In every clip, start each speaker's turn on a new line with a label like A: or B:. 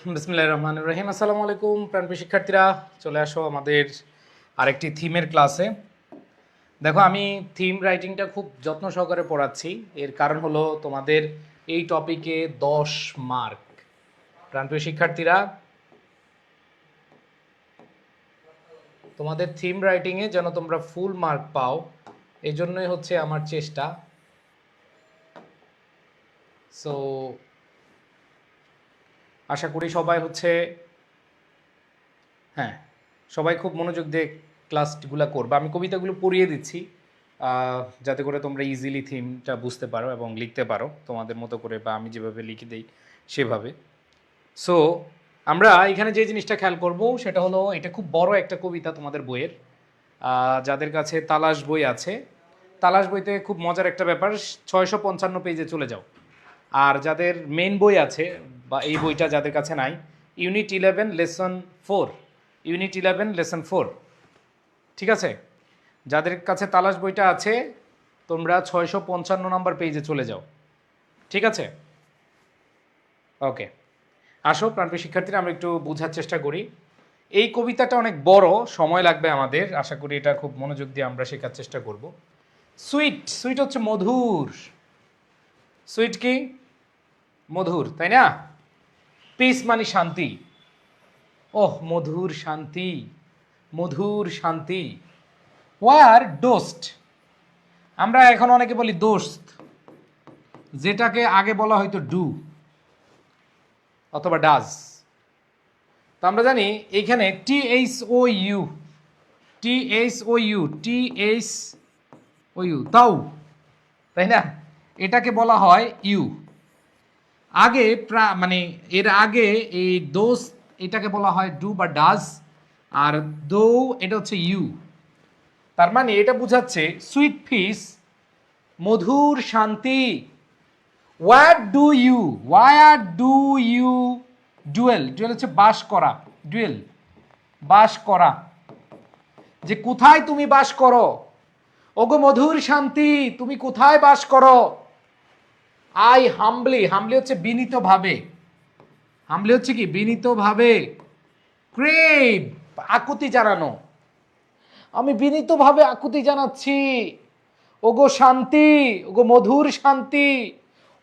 A: বিসমিল্লাহির রহমানির রহিম। আসসালামু আলাইকুম প্রাণপ্রিয় শিক্ষার্থীরা, চলে আসো আমাদের আরেকটি থিমের ক্লাসে। দেখো, আমি থিম রাইটিংটা খুব যত্ন সহকারে পড়াচ্ছি। এর কারণ হলো তোমাদের এই টপিকে 10 মার্ক। প্রাণপ্রিয় শিক্ষার্থীরা, তোমাদের থিম রাইটিংয়ে যেন তোমরা ফুল মার্ক পাও, এই জন্যই হচ্ছে আমার চেষ্টা। সো আশা করি সবাই হ্যাঁ, সবাই খুব মনোযোগ দিয়ে ক্লাসগুলো করবে। আমি কবিতাগুলো পড়িয়ে দিচ্ছি যাতে করে তোমরা ইজিলি থিমটা বুঝতে পারো এবং লিখতে পারো তোমাদের মতো করে, বা আমি যেভাবে লিখে দিই সেভাবে। সো আমরা এখানে যে জিনিসটা খেয়াল করব সেটা হলো, এটা খুব বড় একটা কবিতা তোমাদের বইয়ের। যাদের কাছে তালাশ বই আছে, তালাশ বইতে খুব মজার একটা ব্যাপার, 655 পেজে চলে যাও। আর যাদের মেন বই আছে, বা এই বইটা যাদের কাছে নাই, ইউনিট 11 লেসন 4, ইউনিট 11 লেসন 4, ঠিক আছে? যাদের কাছে তালাশ বইটা আছে তোমরা 655 নম্বর পেজে চলে যাও, ঠিক আছে? ওকে, আসো প্রাণপ্রিয় শিক্ষার্থীরা, আমরা একটু বোঝার চেষ্টা করি। এই কবিতাটা অনেক বড়, সময় লাগবে আমাদের। আশা করি এটা খুব মনোযোগ দিয়ে আমরা শেখার চেষ্টা করব। সুইট, সুইট হচ্ছে মধুর। সুইট কি? মধুর, তাই না? পিস মানে শান্তি। ওহ, মধুর শান্তি, মধুর শান্তি। ওয়ার ডোস্ট, আমরা এখন অনেকে বলি দোস্ত, যেটাকে আগে বলা হয়তো ডু অথবা ডাজ। তো আমরা জানি এইখানে THOU, THOU, তাও, তাই না? এটাকে বলা হয় ইউ। আগে মানে এর আগে এই দোস্ত এটাকে বলা হয় ডু বা ডাজ, আর দো এটা হচ্ছে ইউ। তার মানে এটা বোঝাচ্ছে সুইট পিস, মধুর শান্তি। Where do you dwell, dwell হচ্ছে বাস করা, ডুয়েল বাস করা, যে কোথায় তুমি বাস করো। ওগো মধুর শান্তি, তুমি কোথায় বাস করো। আই হাম্বলি, হাম্বলি হচ্ছে বিনীতভাবে, হাম্বলি হচ্ছে কি বিনীতভাবে, ক্রেভ আকুতি জানানো, আমি বিনীতভাবে আকুতি জানাচ্ছি। ওগো শান্তি, ওগো মধুর শান্তি,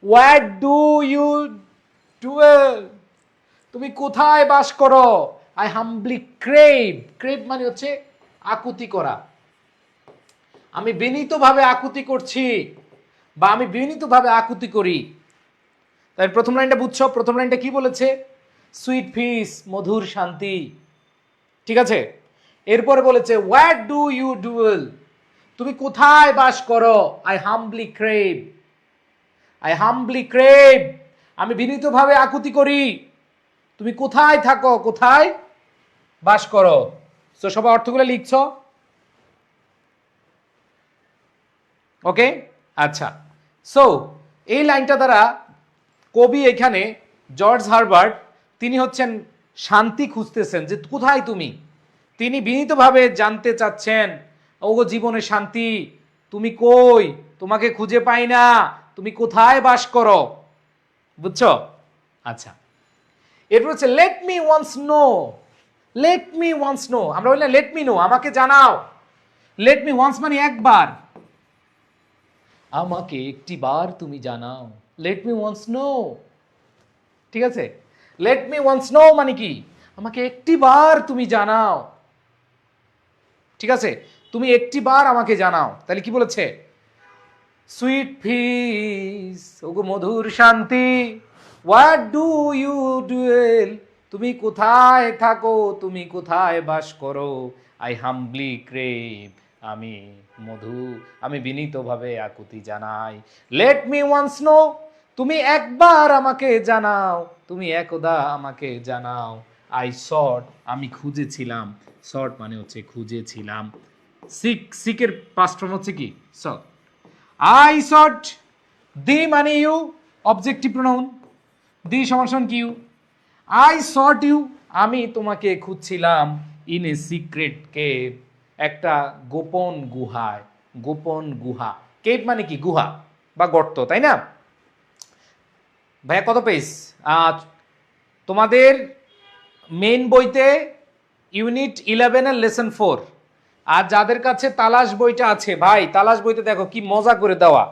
A: হোয়াট ডু ইউ ডুয়েল, তুমি কোথায় বাস করো। আই হাম্বলি ক্রেভ, ক্রেভ মানে হচ্ছে আকুতি করা, আমি বিনীতভাবে আকুতি করছি, বা আমি বিনীতভাবে আকুতি করি। তাই প্রথম লাইনটা বুঝছো? প্রথম লাইনটা কি বলেছে? সুইট পিস, মধুর শান্তি, ঠিক আছে? এরপরে বলেছে হোয়াট ডু ইউ ডুয়েল, তুমি কোথায় বাস করো। I Hanbali crave, I Hanbali crave, আমি বিনীতভাবে আকুতি করি, তুমি কোথায় থাকো, কোথায় বাস করো। তো সবাই অর্থগুলো লিখছো? ওকে, আচ্ছা। সো এই লাইনটা দ্বারা কবি এখানে জর্জ হারবার্ট, তিনি হচ্ছেন শান্তি খুঁজতেছেন, যে কোথায় তুমি। তিনি বিনীতভাবে জানতে চাচ্ছেন, ওগো জীবনে শান্তি, তুমি কই, তোমাকে খুঁজে পাই না, তুমি কোথায় বাস করো। বুঝছো? আচ্ছা, এরপর হচ্ছে let me once know, let me once know, আমরা বললাম লেট মি নো, আমাকে জানাও। লেট মি ওয়ান্স মানে একবার, আমাকে একটি বার তুমি জানাও। লেট মি ওয়ান্স নো, ঠিক আছে? লেট মি ওয়ান্স নো মানে কি? আমাকে একটি বার তুমি জানাও, ঠিক আছে? তুমি একটি বার আমাকে জানাও। তাহলে কি বলেছে? সুইট পিস, ওগো মধুর শান্তি, হোয়াট ডু ইউ ডুয়েল, তুমি কোথায় থাকো, তুমি কোথায় বাস করো। আই হাম্বলি ক্রেভ, আমি আমি বিনীতভাবে আকুতি জানাই। লেট মি ওয়ান্স নো, তুমি একবার আমাকে জানাও, তুমি একদা আমাকে জানাও। আই সট, আমি খুঁজেছিলাম, সট মানে হচ্ছে খুঁজেছিলাম। সিকের পাস্ট ফর্ম হচ্ছে কি? সট। আই সট, দি মানে ইউ, অবজেক্টিভ প্রোনাউন, দি সমান কি ইউ। আই সট ইউ, আমি তোমাকে খুঁজছিলাম। ইন এ সিক্রেট কেভ, একটা গোপন গুহায়, গোপন গুহা। কেভ মানে কি? গুহা বা গর্ত, তাই না? ভাইয়া কত পেজ? তোমাদের মেইন বইতে ইউনিট 11 এর লেসন 4, আর যাদের কাছে তালাশ বইটা আছে ভাই, তালাশ বইতে দেখো কি মজা করে দেওয়া।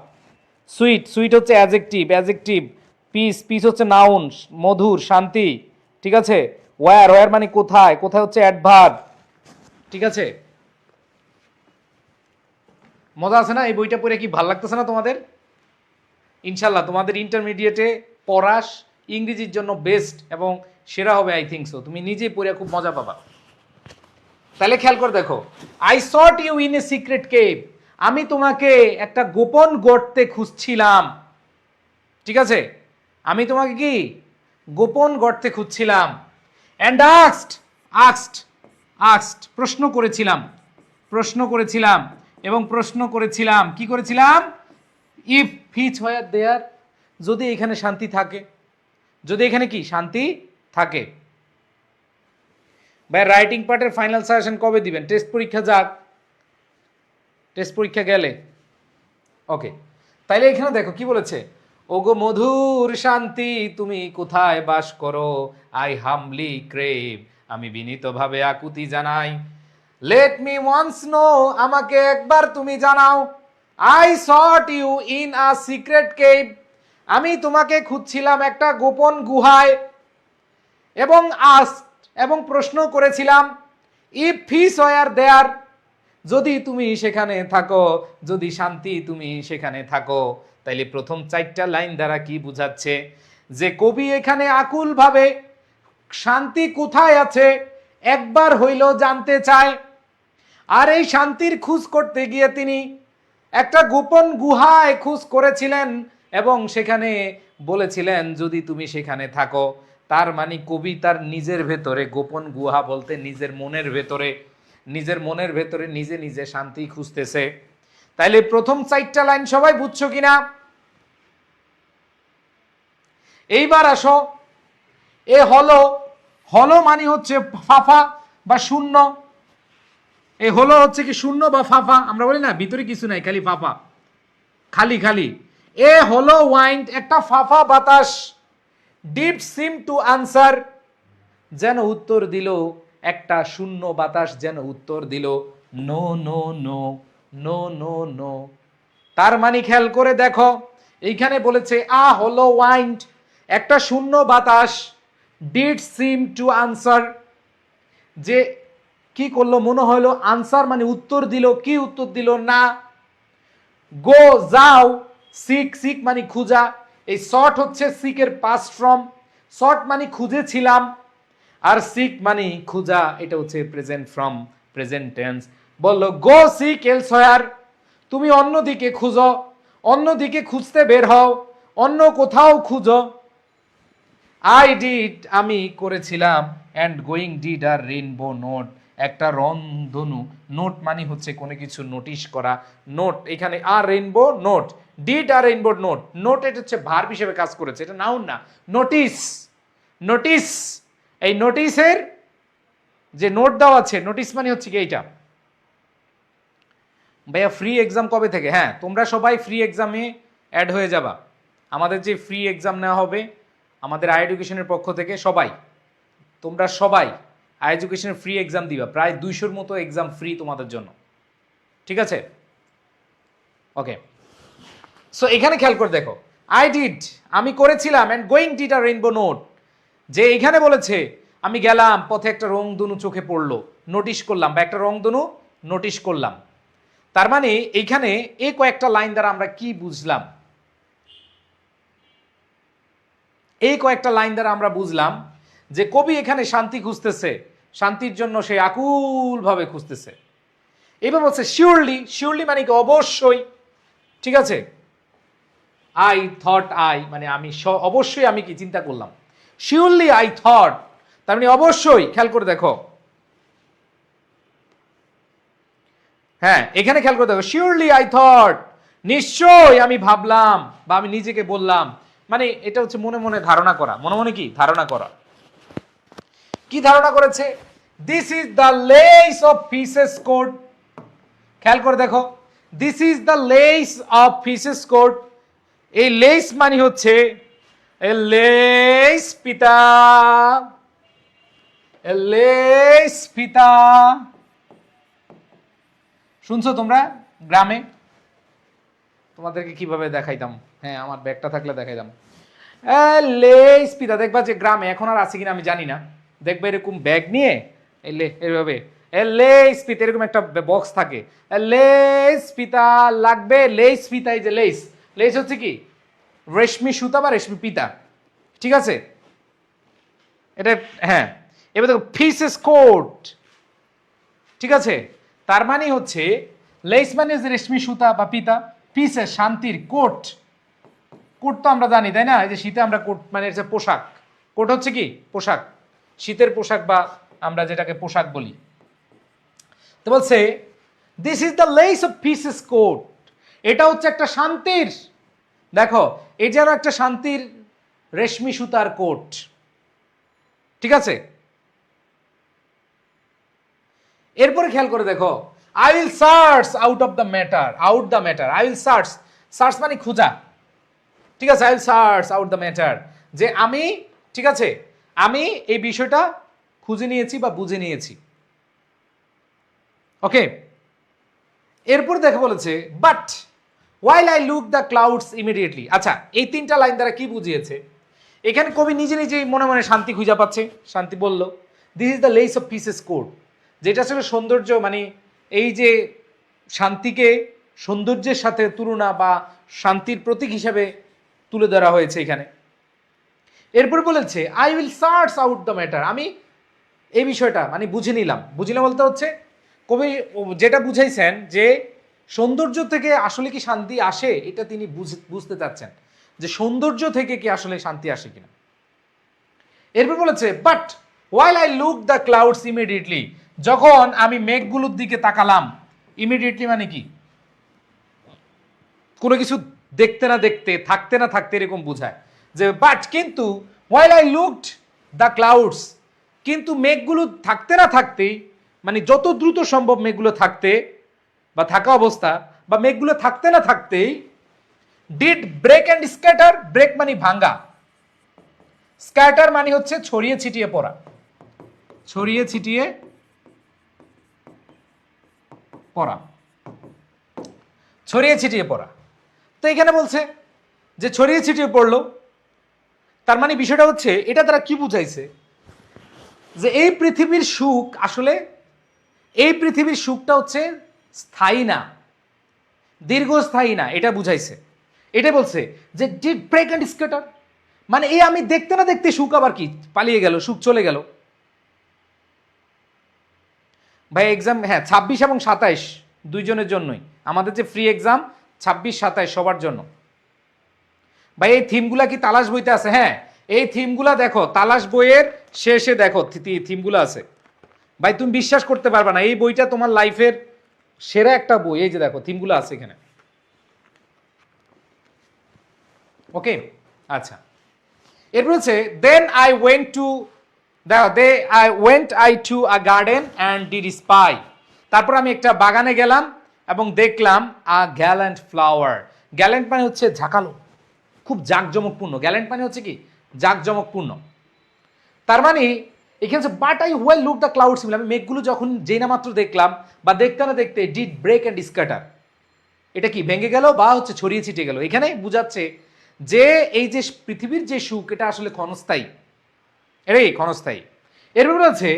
A: সুইট, সুইট হচ্ছে অ্যাডজেক্টিভ, অ্যাডজেক্টিভ। পিস, পিস হচ্ছে নাউন, মধুর, শান্তি, ঠিক আছে। ওয়্যার, ওয়্যার মানে কোথায়, কোথায় হচ্ছে অ্যাডভার্ব, ঠিক আছে। মজা আছে না? এই বইটা পড়ে কি ভালো লাগতেছে না তোমাদের? ইনশাল্লাহ তোমাদের ইন্টারমিডিয়েটে পড়াশ ইংরেজির জন্য বেস্ট এবং সেরা হবে আই থিঙ্ক সো। তুমি নিজেই পড়ে খুব মজা পাবা। তাহলে খেয়াল করে দেখো, I sought you in a secret cave, আমি তোমাকে একটা গোপন গর্তে খুঁজছিলাম, ঠিক আছে। আমি তোমাকে কি গোপন গর্তে খুঁজছিলাম। অ্যান্ড আস্কড, আস্কড, আস্কড প্রশ্ন করেছিলাম, প্রশ্ন করেছিলাম এবং প্রশ্ন করেছিলাম, কি করেছিলাম? ইফ হিচ হোয়ার দেয়ার, যদি এখানে শান্তি থাকে, যদি এখানে কি শান্তি থাকে। ভাই রাইটিং পার্টের ফাইনাল সাজেশন কবে দিবেন? টেস্ট পরীক্ষা যাক, টেস্ট পরীক্ষা গেলে। ওকে, তাইলে এখানে দেখো কি বলেছে, ওগো মধুর শান্তি তুমি কোথায় বাস করো, আই হামলি ক্রেভ, আমি বিনীতভাবে আকুতি জানাই। লেট মি ওয়ান্স নো, আমাকে একবার তুমি জানাও। I sought you in a secret cave, আমি তোমাকে খুঁজছিলাম একটা গোপন গুহায়। এবং এবং প্রশ্ন করেছিলাম, ইফ পিস ওয়্যার দেয়ার, যদি তুমি সেখানে থাকো, যদি শান্তি তুমি সেখানে থাকো। তাইলে প্রথম 4টা লাইন দ্বারা কি বুঝাচ্ছে? যে কবি এখানে আকুলভাবে শান্তি কোথায় আছে একবার হইলেও জানতে চায়। আর এই শান্তির খোঁজ করতে গিয়ে তিনি একটা গোপন গুহায় খোঁজ করেছিলেন এবং সেখানে বলেছিলেন যদি তুমি সেখানে থাকো। তার মানে কবি তার নিজের ভেতরে, গোপন গুহা বলতে নিজের মনের ভেতরে, নিজের মনের ভেতরে নিজে নিজে শান্তি খুঁজতেছে। তাইলে প্রথম 4টা লাইন সবাই বুঝছো কিনা? এইবার আসো, এ হলো, হলো মানে হচ্ছে ফাফা বা শূন্য। এ হলো হচ্ছে কি শূন্য বা ফাফা, আমরা বলি না ভিতরে কিছু নাই, খালি ফাফা, খালি খালি। এ হলো ওয়াইন্ড, একটা ফাফা বাতাস। ডিড সিম টু আনসার, যেন উত্তর দিল, একটা শূন্য বাতাস যেন উত্তর দিল, no no no, no no no. তার মানে খেয়াল করে দেখো, এইখানে বলেছে আ হলো ওয়াইন্ড, একটা শূন্য বাতাস। ডিড সিম টু আনসার, যে কি করলো, মনে হলো, আনসার মানে উত্তর দিল, কি উত্তর দিল? না। গো যাও, সিক, সিক মানে খুঁজা, এই সট হচ্ছে সিকের পাস্ট ফর্ম। সট মানে খুঁজেছিলাম, আর সিক মানে খুঁজা, এটা হচ্ছে প্রেজেন্ট ফর্ম, প্রেজেন্ট টেন্স। বললো গো সিক এলসওয়্যার, তুমি অন্যদিকে খুঁজো, অন্যদিকে খুঁজতে বের হও, অন্য কোথাও খুঁজো। আই ডিড, আমি করেছিলাম। অ্যান্ড গোয়িং ডিড আর রেইনবো নোট, একটা রংধনু। নোট মানে হচ্ছে কোনো কিছু নোটিশ করা, নোট এখানে আর রেইনবো নোট, ডিড আর রেইনবো নোট। নোট এটা হচ্ছে ভার্ব হিসেবে কাজ করেছে, এটা নাউন না। নোটিস, নোটিস, এই নোটিসের যে নোট দেওয়া আছে, নোটিস মানে হচ্ছে কি এইটা। ভাইয়া ফ্রি এক্সাম কবে থেকে? হ্যাঁ, তোমরা সবাই ফ্রি এক্সামে অ্যাড হয়ে যাবা। আমাদের যে ফ্রি এক্সাম নেওয়া হবে আমাদের আই এডুকেশনের পক্ষ থেকে, সবাই তোমরা সবাই আই এডুকেশনের ফ্রি এক্সাম দিবা। প্রায় 200-র মতো এক্সাম ফ্রি তোমাদের জন্য, ঠিক আছে। ওকে, সো এখানে খেয়াল করে দেখো, আই ডিড, আমি করেছিলাম। অ্যান্ড গোয়িং ডিড আর রেইনবো নোট, যে এখানে বলেছে আমি গেলাম, পথে একটা রংধনু চোখে পড়লো, নোটিশ করলাম, বা একটা রংধনু নোটিশ করলাম। তার মানে এইখানে এই কয়েকটা লাইন দ্বারা আমরা কি বুঝলাম? এই কয়েকটা লাইন দ্বারা আমরা বুঝলাম যে কবি এখানে শান্তি খুঁজতেছে, শান্তির জন্য সে আকুল ভাবে খুঁজতেছে। এবার বলছে শিওরলি, শিওরলি মানে কি অবশ্যই, ঠিক আছে। আই থট, আই মানে আমি, অবশ্যই আমি কি চিন্তা করলাম। শিওরলি আই থট, তার মানে অবশ্যই। খেয়াল করে দেখো, হ্যাঁ এখানে খেয়াল করে দেখো, শিওরলি আই থট, নিশ্চয় আমি ভাবলাম বা আমি নিজেকে বললাম। মানে এটা হচ্ছে মনে মনে ধারণা করা, মনে মনে কি ধারণা করা। কি ধারণা করেছে? This is the lace of fishes code. খেয়াল করে দেখো, this is the lace of fishes code. এই লেস মানে হচ্ছে এলেই পিতা, এলেই পিতা। শুনছো তোমরা? গ্রামে তোমাদেরকে কিভাবে দেখাইতাম, হ্যাঁ আমার ব্যাগটা থাকলে দেখাইতাম। এলেই পিতা, দেখবা যে গ্রামে এখন আর আছে কিনা আমি জানি না, দেখবে এরকম ব্যাগ নিয়ে এলে এভাবে লেস পিতা, এরকম একটা বক্স থাকে, লেস পিতা লাগবে, লেস পিতা। এই যে লেস, লেস হচ্ছে কি রেশমি সুতা বা রেশমি পিতা, ঠিক আছে এটা। হ্যাঁ, এবার দেখো পিসেস কোট, ঠিক আছে, তার মানে হচ্ছে লেস মানে যে রেশমি সুতা বা পিতা, পিসেস শান্তির, কোট, কোট তো আমরা জানি তাই না, এই যে শীতে আমরা কোট মানে হচ্ছে পোশাক, কোট হচ্ছে কি পোশাক, শীতের পোশাক বা আমরা যেটাকে পোশাক বলি। তো বলছে this is the lace of pieces coat, এটা হচ্ছে একটা শান্তির, দেখো এই যেন একটা শান্তির রেশমি সুতার কোট, ঠিক আছে। এরপরে খেয়াল করে দেখো, I will search out of the matter, out the matter, I will search, search মানে খোঁজা, ঠিক আছে, I will search out the matter, যে আমি, ঠিক আছে, আমি এই বিষয়টা খুঁজে নিয়েছি বা বুঝে নিয়েছি, ওকে। এরপর দেখে বলেছে but while I look the clouds immediately. আচ্ছা, এই তিনটা লাইন দ্বারা কি বুঝিয়েছে? এখানে কবি নিজে নিজেই মনে মনে শান্তি খুঁজে পাচ্ছে। শান্তি বলল this is the lace of pieces code, যেটা আসলে সৌন্দর্য, মানে এই যে শান্তিকে সৌন্দর্যের সাথে তুলনা বা শান্তির প্রতীক হিসাবে তুলে ধরা হয়েছে এখানে। এরপর বলেছে I will search out the matter, আমি এই বিষয়টা মানে বুঝে নিলাম, বুঝলাম বলতে হচ্ছে কবি যেটা বুঝাইছেন যে সৌন্দর্য থেকে আসলে কি শান্তি আসে, এটা তিনি বুঝতে চাচ্ছেন যে সৌন্দর্য থেকে কি আসলে শান্তি আসে কিনা। এরপর বলেছে but while I look the clouds immediately, যখন আমি মেঘগুলোর দিকে তাকালাম, ইমিডিয়েটলি মানে কি কোনো কিছু দেখতে না দেখতে, থাকতে না থাকতে, এরকম বোঝায় যে বাট কিন্তু while I looked the clouds, কিন্তু মেঘগুলো থাকতে না থাকতেই, মানে যত দ্রুত সম্ভব মেঘগুলো থাকতে বা থাকা অবস্থা বা মেঘগুলো থাকতে না থাকতেই, did break and scatter, break মানে ভাঙ্গা, স্ক্যাটার মানে হচ্ছে ছড়িয়ে ছিটিয়ে পড়া, ছড়িয়ে ছিটিয়ে পড়া, ছড়িয়ে ছিটিয়ে পড়া। তো এখানে বলছে যে ছড়িয়ে ছিটিয়ে পড়লো, তার মানে বিষয়টা হচ্ছে এটা তারা কি বুঝাইছে যে এই পৃথিবীর সুখ আসলে, এই পৃথিবীর সুখটা হচ্ছে স্থায়ী না, দীর্ঘস্থায়ী না, এটা বুঝাইছে। এটা বলছে যে ডিড ব্রেক অ্যান্ড স্ক্যাটার, মানে এই আমি দেখতে না দেখতে সুখ আবার কি পালিয়ে গেল, সুখ চলে গেল। ভাই এক্সাম, হ্যাঁ 26 এবং 27 দুইজনের জন্যই আমাদের যে ফ্রি এক্সাম, 26 27 সবার জন্য। ভাই এই থিমগুলা কি তালাশ বইতে আছে? হ্যাঁ, এই থিমগুলা দেখো তালাশ বইয়ের শেষে দেখো থিমগুলো আছে। ভাই তুমি বিশ্বাস করতে পারবে না, এই বইটা তোমার লাইফের সেরা একটা বই। এই যে দেখো থিমগুলো আছে এখানে, ওকে। আচ্ছা, এরপর হচ্ছে দেন আই ওয়েন্ট টু, দেখো দে I went I to a garden and did spy, তারপর আমি একটা বাগানে গেলাম এবং দেখলাম আ গ্যালেন্ট ফ্লাওয়ার, গ্যালেন্ট মানে হচ্ছে ঝাঁকালো, খুব জাঁকজমকপূর্ণ, গ্যালেন্ট মানে হচ্ছে কি জাঁকজমকপূর্ণ। তার মানে এখানে হচ্ছে but I well look the clouds, আমি মেঘগুলো যখন যেই না মাত্র দেখলাম বা দেখতে না দেখতে ডিড ব্রেক অ্যান্ড স্ক্যাটার, এটা কি ভেঙে গেল বা হচ্ছে ছড়িয়ে ছিটিয়ে গেল। এখানে বুঝাচ্ছে যে এই যে পৃথিবীর যে সুখ এটা আসলে ক্ষণস্থায়ী, এটাই ক্ষণস্থায়ী। এরপর বলছে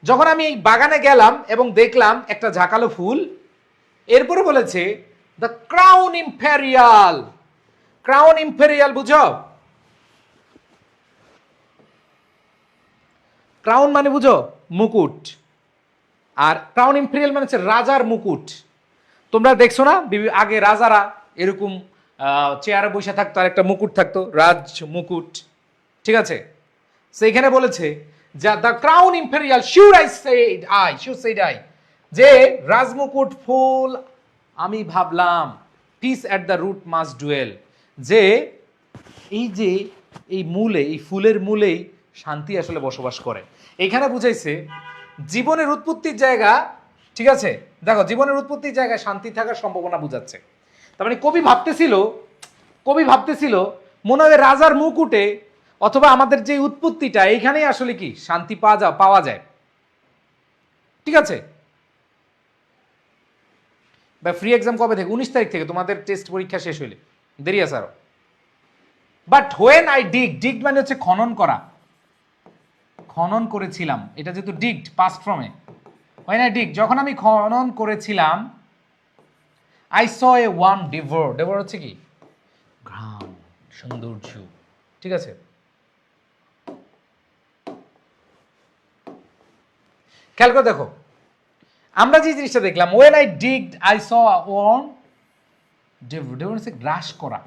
A: যখন আমি এই বাগানে গেলাম এবং দেখলাম একটা ঝাঁকালো ফুল, এরপরে বলেছে the crown imperial, crown imperial বুঝো, ক্রাউন মানে বুঝো মুকুট, আর ক্রাউন ইম্পেরিয়াল মানে হচ্ছে রাজার মুকুট। তোমরা দেখছো না আগে রাজারা এরকম চেয়ারে বসে থাকতো আর একটা মুকুট থাকতো, রাজ মুকুট, ঠিক আছে। সেইখানে বলেছে যে the crown imperial sure I said I, sure said I, যে রাজমুকুট ফুল আমি ভাবলাম, peace at the root must dwell, যে এই যে এই মূলে, এই ফুলের মূলেই শান্তি আসলে বসবাস করে। এইখানে বুঝাইছে জীবনের উৎপত্তির জায়গা, ঠিক আছে, দেখো জীবনের উৎপত্তির জায়গায় শান্তি থাকার সম্ভাবনা বুঝাচ্ছে। তার মানে কবি ভাবতেছিল মনে হয় রাজার মুকুটে অথবা আমাদের যে উৎপত্তিটা এইখানেই আসলে কি শান্তি পাওয়া যায়। ঠিক আছে, বা ফ্রি এক্সাম কবে থেকে? 19 তারিখ থেকে, তোমাদের টেস্ট পরীক্ষা শেষ হইলে, দেরি আছে আরো। বাট হোয়েন আই ডিগ মানে হচ্ছে খনন করা, খনন করেছিলাম, এটা যেহেতু ডিগড পাস্ট ফর্মে, হোয়েন আই ডিগ, যখন আমি খনন করেছিলাম, I saw A one devour হচ্ছে কি ঘ্রাণ, সৌন্দর্য। ঠিক আছে, খেয়াল করে দেখো, আমরা যে জিনিসটা দেখলাম, when I digged I saw one devour হচ্ছে গ্রাস করা,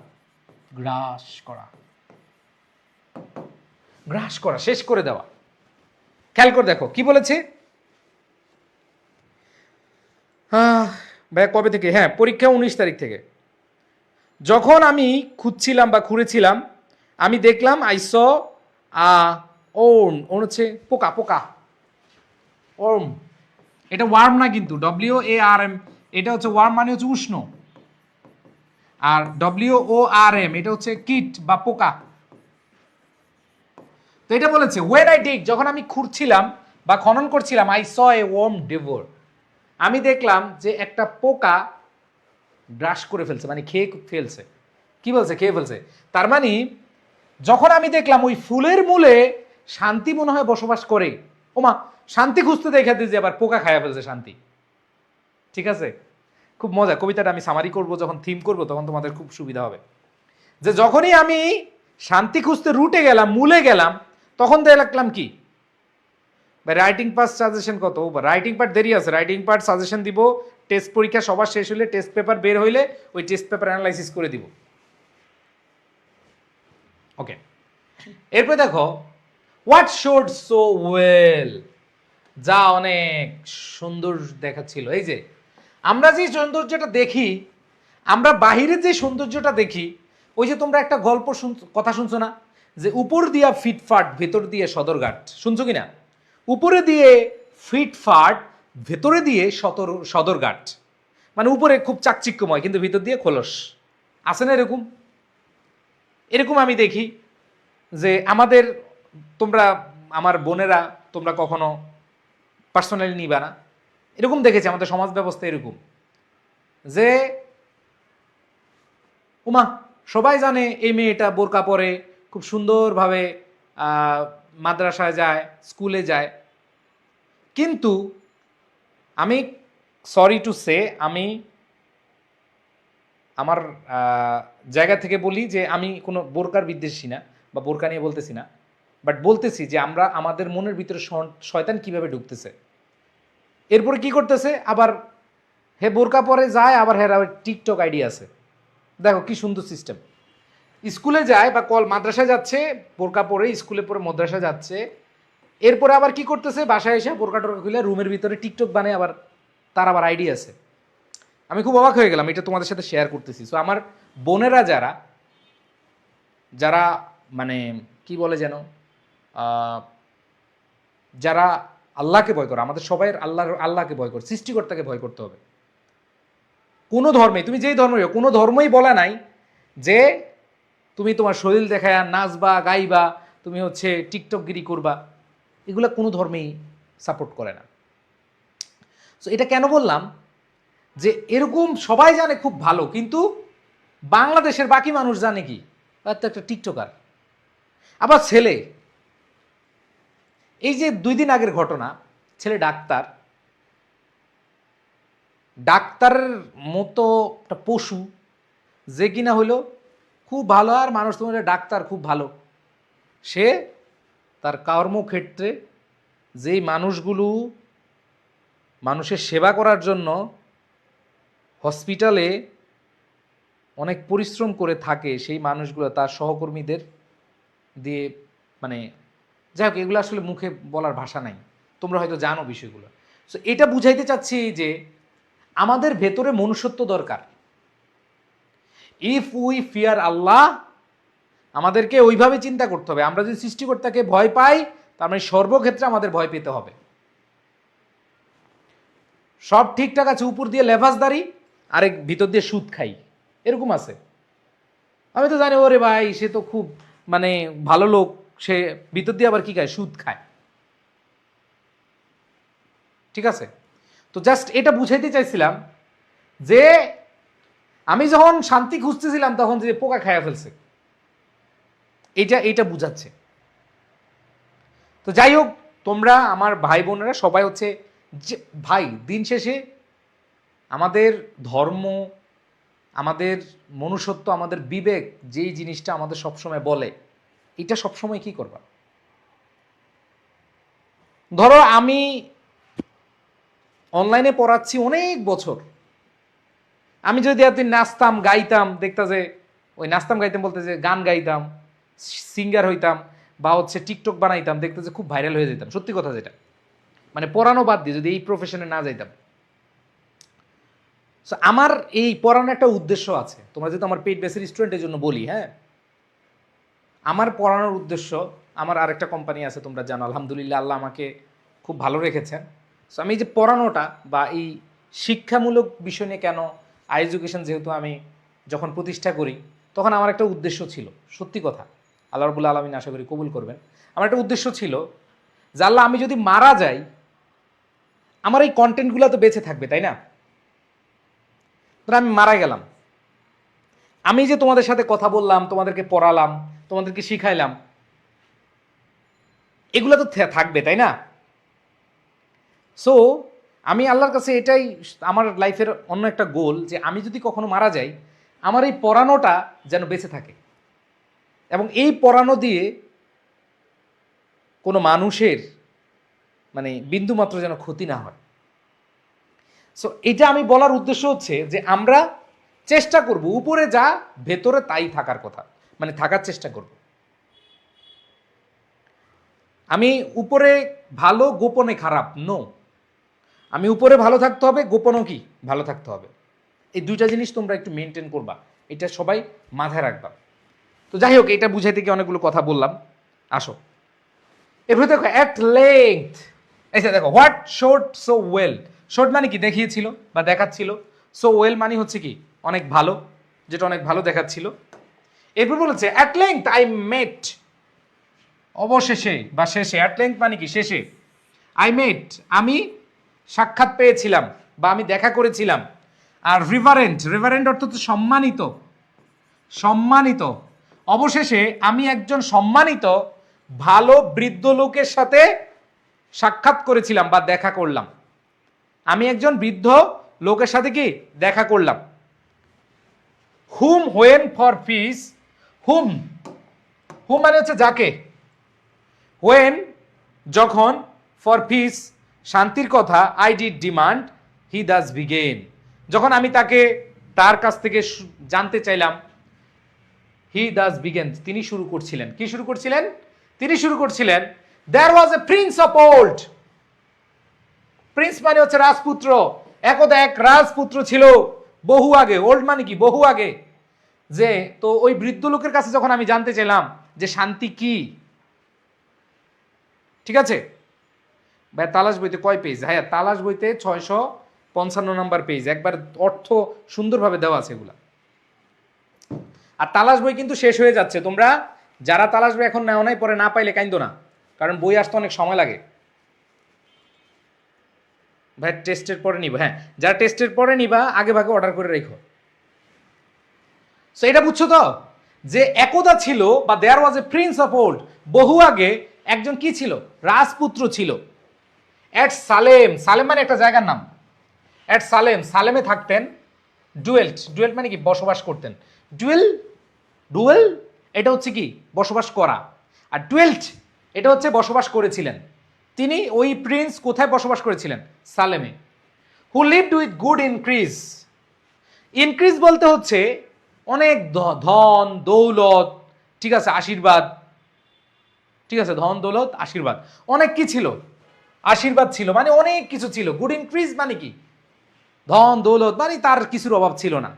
A: গ্রাস করা, গ্রাস করা, শেষ করে দেওয়া। খেয়াল করে দেখো কি বলেছে, ভাই কবে থেকে? হ্যাঁ, পরীক্ষা 19 তারিখ থেকে। যখন আমি খুঁজছিলাম বা খুঁড়েছিলাম, আমি দেখলাম আই স ওর্ম, হচ্ছে পোকা, পোকা, ওর্ম। এটা ওয়ার্ম না কিন্তু, WARM, এটা হচ্ছে ওয়ার্ম মানে হচ্ছে উষ্ণ, আর WORM এটা হচ্ছে কিট বা পোকা। তো এটা বলেছে ওয়েন আই ডিগ, যখন আমি খুঁড়ছিলাম বা খনন করছিলাম, আই স এ ওয়ার্ম ডেভোর, আমি দেখলাম যে একটা পোকা ব্রাশ করে ফেলছে, মানে খেয়ে ফেলছে। কি বলছে? খেয়ে ফেলছে। তার মানে যখন আমি দেখলাম ওই ফুলের মূলে শান্তি মনে হয় বসবাস করে, ওমা শান্তি খুঁজতে দেখা দিয়েছে আবার পোকা খায়া ফেলছে শান্তি। ঠিক আছে, খুব মজা। কবিতাটা আমি সামারি করব, যখন থিম করব তখন তোমাদের খুব সুবিধা হবে। যে যখনই আমি শান্তি খুঁজতে রুটে গেলাম, মূলে গেলাম, তখন দেখলাম কি রাইটিং পার্ট সাজেশন কত, রাইটিং পার্ট দেরি আছে, রাইটিং পার্ট সাজেশন দিব টেস্ট পরীক্ষা সবার শেষ হইলে, টেস্ট পেপার বের হইলে ওই টেস্ট পেপার অ্যানালাইসিস করে দিব। ওকে, এরপরে দেখো হোয়াট শোড সো ওয়েল, যা অনেক সুন্দর দেখাচ্ছিল। এই যে আমরা যে সৌন্দর্যটা দেখি, আমরা বাহিরের যে সৌন্দর্যটা দেখি, ওই যে তোমরা একটা গল্প কথা শুনছো না, যে উপর দিয়া ফিটফাট ভেতর দিয়ে সদরঘাট, শুনছো কিনা? উপরে দিয়ে ফিটফাট ভেতরে দিয়ে সদরঘাট, মানে উপরে খুব চাকচিক্যময় কিন্তু ভিতর দিয়ে খোলস, আছে না এরকম? এরকম আমি দেখি যে আমাদের, তোমরা আমার বোনেরা, তোমরা কখনো পার্সোনালি নিবা না, এরকম দেখেছি আমাদের সমাজ ব্যবস্থা এরকম, যে উমা সবাই জানে এই মেয়েটা বোরকা পরে খুব সুন্দরভাবে মাদ্রাসায় যায়, স্কুলে যায়, কিন্তু আমি সরি টু সে, আমি আমার জায়গা থেকে বলি যে আমি কোনো বোরকার বিদ্বেষী না বা বোরকা নিয়ে বলতেছি না, বাট বলতেছি যে আমরা আমাদের মনের ভিতরে শয়তান কিভাবে ঢুকতেছে, এরপরে কি করতেছে, আবার হে বোরকা পরে যায়, আবার হ্যাঁ আবার টিকটক আইডি আছে। দেখো কি সুন্দর সিস্টেম, স্কুলে যায় বা মাদ্রাসায় যাচ্ছে বোরকা পরে, স্কুলে পরে মাদ্রাসায় যাচ্ছে, এরপরে আবার কি করতেছে, বাসায় এসে বোরকা টোরকা খুলে রুমের ভিতরে টিকটক বানায়, আবার তার আবার আইডি আছে। আমি খুব অবাক হয়ে গেলাম, এটা তোমাদের সাথে শেয়ার করতেছি। সো আমার বোনেরা যারা যারা মানে কি বলে যেন, যারা আল্লাহকে ভয় করে, আমাদের সবাই আল্লাহকে ভয় করে, সৃষ্টিকর্তাকে ভয় করতে হবে। কোনো ধর্মে, তুমি যেই ধর্মই, কোনো ধর্মই বলা নাই যে তুমি তোমার শরীর দেখায় নাচবা গাইবা, তুমি হচ্ছে টিকটকগিরি করবা, এগুলো কোনো ধর্মেই সাপোর্ট করে না। সো এটা কেন বললাম, যে এরকম সবাই জানে খুব ভালো, কিন্তু বাংলাদেশের বাকি মানুষ জানে কি, তো একটা টিকটকার। আবার ছেলে, এই যে 2 দিন আগের ঘটনা, ছেলে ডাক্তার, ডাক্তারের মতো একটা পশু, যে কিনা হইলো খুব ভালো, আর মানুষ তোমার ডাক্তার খুব ভালো, সে তার কর্মক্ষেত্রে যেই মানুষগুলো মানুষের সেবা করার জন্য হসপিটালে অনেক পরিশ্রম করে থাকে, সেই মানুষগুলো তার সহকর্মীদের দিয়ে, মানে যাই হোক, এগুলো আসলে মুখে বলার ভাষা নাই, তোমরা হয়তো জানো বিষয়গুলো। সো এটা বুঝাইতে চাচ্ছি যে আমাদের ভেতরে মনুষ্যত্ব দরকার। ইফ উই ফিয়ার আল্লাহ, আমাদেরকে ওইভাবে চিন্তা করতে হবে, আমরা যদি সৃষ্টিকর্তাকে ভয় পাই, তার মানে সর্বক্ষেত্রে আমাদের ভয় পেতে হবে। সব ঠিকঠাক আছে, উপর দিয়ে লেভাসদারি, আরেক ভিতর দিয়ে সুদ খাই, এরকম আছে। আমি তো জানি ওরে ভাই সে তো খুব মানে ভালো লোক, সে ভিতর দিয়ে আবার কি খায়, সুদ খায়। ঠিক আছে, তো জাস্ট এটা বুঝাইতে চাইছিলাম যে আমি যখন শান্তি খুঁজতেছিলাম তখন যে পোকা খায়া ফেলছে, এইটা বুঝাচ্ছে। তো যাই হোক, তোমরা আমার ভাই বোনেরা সবাই হচ্ছে যে ভাই, দিন শেষে আমাদের ধর্ম, আমাদের মনুষ্যত্ব, আমাদের বিবেক যেই জিনিসটা আমাদের সবসময় বলে, এটা সবসময় কি করবা। ধরো আমি অনলাইনে পড়াচ্ছি অনেক বছর, আমি যদি এতদিন নাচতাম গাইতাম, দেখতা যে ওই নাচতাম গাইতাম বলতে যে গান গাইতাম, সিঙ্গার হইতাম, বা হচ্ছে টিকটক বানাইতাম, দেখতে যে খুব ভাইরাল হয়ে যেতাম, সত্যি কথা যেটা, মানে পড়ানো বাদ দিয়ে যদি এই প্রফেশনে না যাইতাম। সো আমার এই পড়ানোর একটা উদ্দেশ্য আছে, তোমরা যেহেতু আমার পেইড বেসের স্টুডেন্টের জন্য বলি, হ্যাঁ, আমার পড়ানোর উদ্দেশ্য, আমার আরেকটা কোম্পানি আছে তোমরা জানো, আলহামদুলিল্লাহ আল্লাহ আমাকে খুব ভালো রেখেছেন। সো আমি যে পড়ানোটা বা এই শিক্ষামূলক বিষয় নিয়ে কেন এডুকেশন, যেহেতু আমি যখন প্রতিষ্ঠা করি তখন আমার একটা উদ্দেশ্য ছিল, সত্যি কথা, আল্লাহ রাব্বুল আলামিন আশা করি কবুল করবেন। আমার একটা উদ্দেশ্য ছিল যে আল্লাহ, আমি যদি মারা যাই আমার এই কন্টেন্টগুলো তো বেঁচে থাকবে, তাই না? ধর আমি মারা গেলাম, আমি যে তোমাদের সাথে কথা বললাম, তোমাদেরকে পড়ালাম, তোমাদেরকে শিখাইলাম, এগুলো তো থাকবে, তাই না? সো আমি আল্লাহর কাছে এটাই আমার লাইফের অন্য একটা গোল, যে আমি যদি কখনো মারা যাই আমার এই পড়ানোটা যেন বেঁচে থাকে, এবং এই পড়ানো দিয়ে কোনো মানুষের মানে বিন্দুমাত্র যেন ক্ষতি না হয়। সো এটা আমি বলার উদ্দেশ্য হচ্ছে যে আমরা চেষ্টা করব উপরে যা ভেতরে তাই থাকার কথা, মানে থাকার চেষ্টা করব। আমি উপরে ভালো গোপনে খারাপ, নো, আমি উপরে ভালো থাকতে হবে, গোপনও কি ভালো থাকতে হবে। এই দুইটা জিনিস তোমরা একটু মেনটেন করবা, এটা সবাই মাথায় রাখবা। তো যাই হোক, এটা বুঝাইতে গিয়ে অনেকগুলো কথা বললাম, আসো এরপরে দেখো অ্যাট লেংথ। এই যে দেখো, what showed so well, showed মানে কি দেখিয়েছিল বা দেখাচ্ছিল, সো ওয়েল মানে হচ্ছে কি অনেক ভালো, যেটা অনেক ভালো দেখাচ্ছিল। এরপর বলেছে অ্যাট লেংথ আই মেট, অবশেষে বা শেষে, অ্যাট লেংথ মানে কি শেষে, আই মেট আমি সাক্ষাৎ পেয়েছিলাম বা আমি দেখা করেছিলাম। আর রিভারেন্ট, রিভারেন্ট অর্থ হচ্ছে সম্মানিত, সম্মানিত, অবশেষে আমি একজন সম্মানিত ভালো বৃদ্ধ লোকের সাথে সাক্ষাৎ করেছিলাম বা দেখা করলাম। আমি একজন বৃদ্ধ লোকের সাথে কি দেখা করলাম। Hmm when for peace, hmm, hmm মানে হচ্ছে যাকে, হোয়েন যখন, ফর পিস শান্তির কথা, I did demand, he does begin যখন আমি তাকে তার কাছ থেকে জানতে চাইলাম, হি দাস বিগেন তিনি শুরু করছিলেন, কি শুরু করছিলেন, তিনি শুরু করছিলেন, দেয়ার ওয়াজ এ প্রিন্স অফ ওল্ড, প্রিন্স মানে হচ্ছে রাজপুত্র, একদা এক রাজপুত্র ছিল বহু আগে, ওল্ড মানে কি বহু আগে, যে তো ওই বৃদ্ধ লোকের কাছে যখন আমি জানতে চাইলাম যে শান্তি কি, ঠিক আছে ভাই, তালাশ বইতে কয় পেজ, হ্যাঁ তালাশ বইতে 655 নম্বর পেজ, একবার অর্থ সুন্দরভাবে দেওয়া আছে এগুলা। আর তালাশ বই কিন্তু শেষ হয়ে যাচ্ছে, তোমরা যারা তালাশ বই এখন নেও নাই, পরে না পাইলে কাইন্দো না, কারণ বই আসতে অনেক সময় লাগে। ভাই টেস্টের পরে নিবা, হ্যাঁ যারা টেস্টের পরে নিবা আগে ভাগে অর্ডার করে রেখো। সো এটা বুঝছো তো, যে একদা ছিল বা দেয়ার ওয়াজ এ প্রিন্স অফ ওল্ড, বহু আগে একজন কি ছিল, রাজপুত্র ছিল। এট সালেম, সালেম মানে একটা জায়গার নাম, এট সালেম, সালেমে থাকতেন, ডুয়েল্ট, ডুয়েল্ট মানে কি বসবাস করতেন, ডুয়েল, ডুয়েল এটা হচ্ছে কি বসবাস করা, আর ডুয়েল্ট এটা হচ্ছে বসবাস করেছিলেন। তিনি ওই প্রিন্স কোথায় বসবাস করেছিলেন, সালেমে। Who lived with good increase, increase বলতে হচ্ছে অনেক ধন দৌলত, ঠিক আছে, আশীর্বাদ, ঠিক আছে, ধন দৌলত আশীর্বাদ, অনেক কি ছিল, আশীর্বাদ ছিল, মানে অনেক কিছু ছিল। গুড ইনক্রিজ মানে কি ধন দৌলত, মানে তার কিছুর অভাব ছিল না।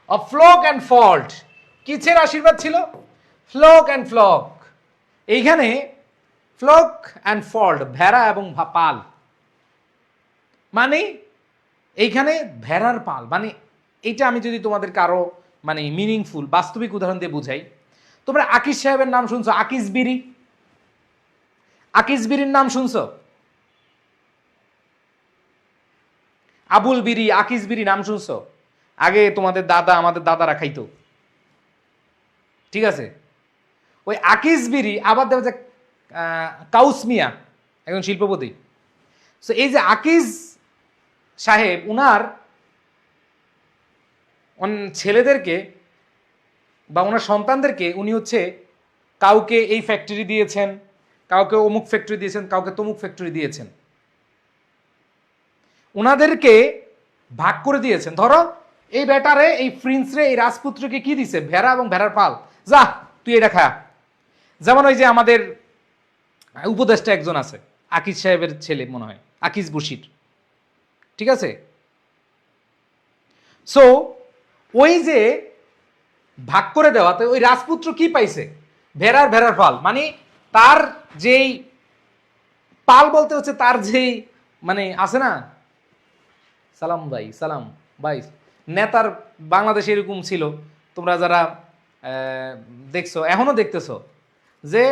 A: অফ ফ্লক অ্যান্ড ফল্ট, কিসের আশীর্বাদ ছিল, ফ্লক অ্যান্ড ফ্লক, এইখানে ফ্লক অ্যান্ড ফল্ট ভেড়া এবং পাল, মানে এইখানে ভেড়ার পাল, মানে এইটা আমি যদি তোমাদেরকে আরো মানে মিনিংফুল বাস্তবিক উদাহরণ দিয়ে বুঝাই, তোমরা আকিজ সাহেবের নাম শুনছো? আকিজ বিড়ি, আকিজ বিড়ির নাম শুনছো? আবুল বিড়ি, আকিজ বিড়ি নাম শুনছো? আগে তোমাদের দাদা, আমাদের দাদারা খাইতো, ঠিক আছে? ওই আকিজ বিড়ি, আবার দেখা যায় কাউস মিয়া একজন শিল্পপতি। সো এই যে আকিজ সাহেব, উনার ছেলেদেরকে বা ওনার সন্তানদেরকে উনি হচ্ছে কাউকে এই ফ্যাক্টরি দিয়েছেন, কাউকে অমুক ফ্যাক্টরি দিয়েছেন, কাউকে তমুক ফ্যাক্টরি দিয়েছেন, ওনাদেরকে ভাগ করে দিয়েছেন। ধরো এই বেটারে, এই প্রিন্সরে, এই রাজপুত্রকে কি দিছে? ভেড়া এবং ভেড়ার পাল, যা তুই এটা খা। যেমন ওই যে আমাদের উপদেষ্টা একজন আছে, আকিজ সাহেবের ছেলে মনে হয়, আকিজ বশির, ঠিক আছে? সো ওই যে ভাগ করে দেওয়াতে ওই রাজপুত্র কি পাইছে? ভেড়ার পাল, মানে তার যেই পাল বলতে হচ্ছে তার যেই মানে আছে না, সালাম ভাই, সালাম ভাই, নেতার বাংলাদেশে এরকম ছিল, তোমরা যারা দেখছো এখনো দেখতেছো যে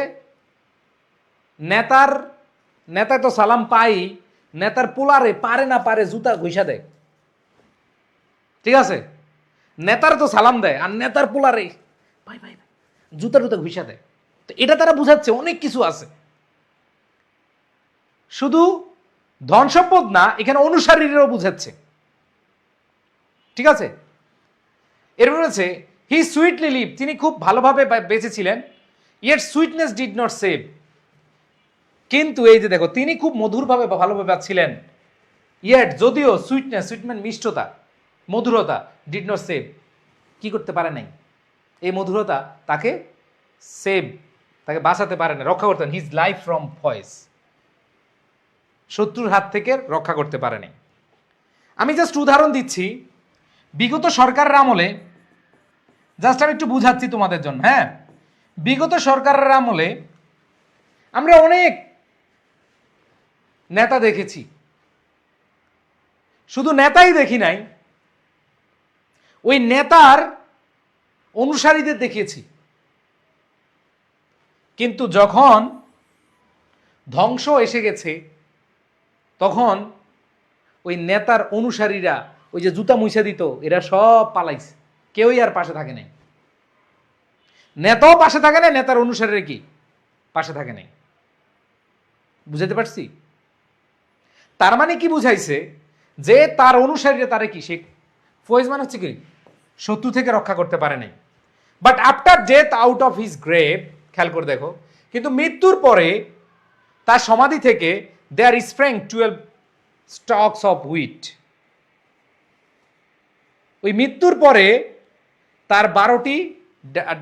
A: নেতার নেতা তো সালাম পাই, নেতার পোলারে পারে না পারে জুতা ঘুষা দেয়, ঠিক আছে? নেতার তো সালাম দেয় আর নেতার পোলারে ভাই ভাই জুতা টুতা ঘুষা দেয়। তো এটা তারা বুঝাচ্ছে অনেক কিছু আছে, শুধু ধন সম্পদ না, এখানে অনুসারীরাও বুঝাচ্ছে, ঠিক আছে? এরপর হচ্ছে হি সুইটলি লিভ, তিনি খুব ভালোভাবে বেঁচেছিলেন। Yet sweetness did not save, কিন্তু এই যে দেখো তিনি খুব মধুরভাবে বা ভালোভাবে বাঁচছিলেন। ইয়েট যদিও সুইটনেস, সুইটমেন মিষ্টতা, মধুরতা, ডিড নট সেভ কি করতে পারে নাই, এই মধুরতা তাকে সেভ, তাকে বাঁচাতে পারে না, রক্ষা করতেন হিজ লাইফ ফ্রম ভয়েস, শত্রুর হাত থেকে রক্ষা করতে পারে নাই। আমি জাস্ট উদাহরণ দিচ্ছি, বিগত সরকারের আমলে, জাস্ট আমি একটু বুঝাচ্ছি তোমাদের জন্য, হ্যাঁ? বিগত সরকারের আমলে আমরা অনেক নেতা দেখেছি, শুধু নেতাই দেখি নাই, ওই নেতার অনুসারীদের দেখিয়েছি। কিন্তু যখন ধ্বংস এসে গেছে তখন ওই নেতার অনুসারীরা, ওই যে জুতা মুইসা দিত, এরা সব পালাইছে, কেউই আর পাশে থাকে নাই। নেতাও পাশে থাকে না, নেতার অনুসারীরা কি পাশে থাকে নাই। বুঝাতে পারছি? তার মানে কি বুঝাইছে? যে তার অনুসারীরা তারে কি, সে ফয়েজ মানে হচ্ছে কি শত্রু থেকে রক্ষা করতে পারে নাই। But after death out of his grave, খেয়াল করে দেখো, কিন্তু মৃত্যুর পরে তার সমাধি থেকে দেয়ার স্প্রিং 12 স্টকস অফ হুইট, ওই মৃত্যুর পরে তার 12টি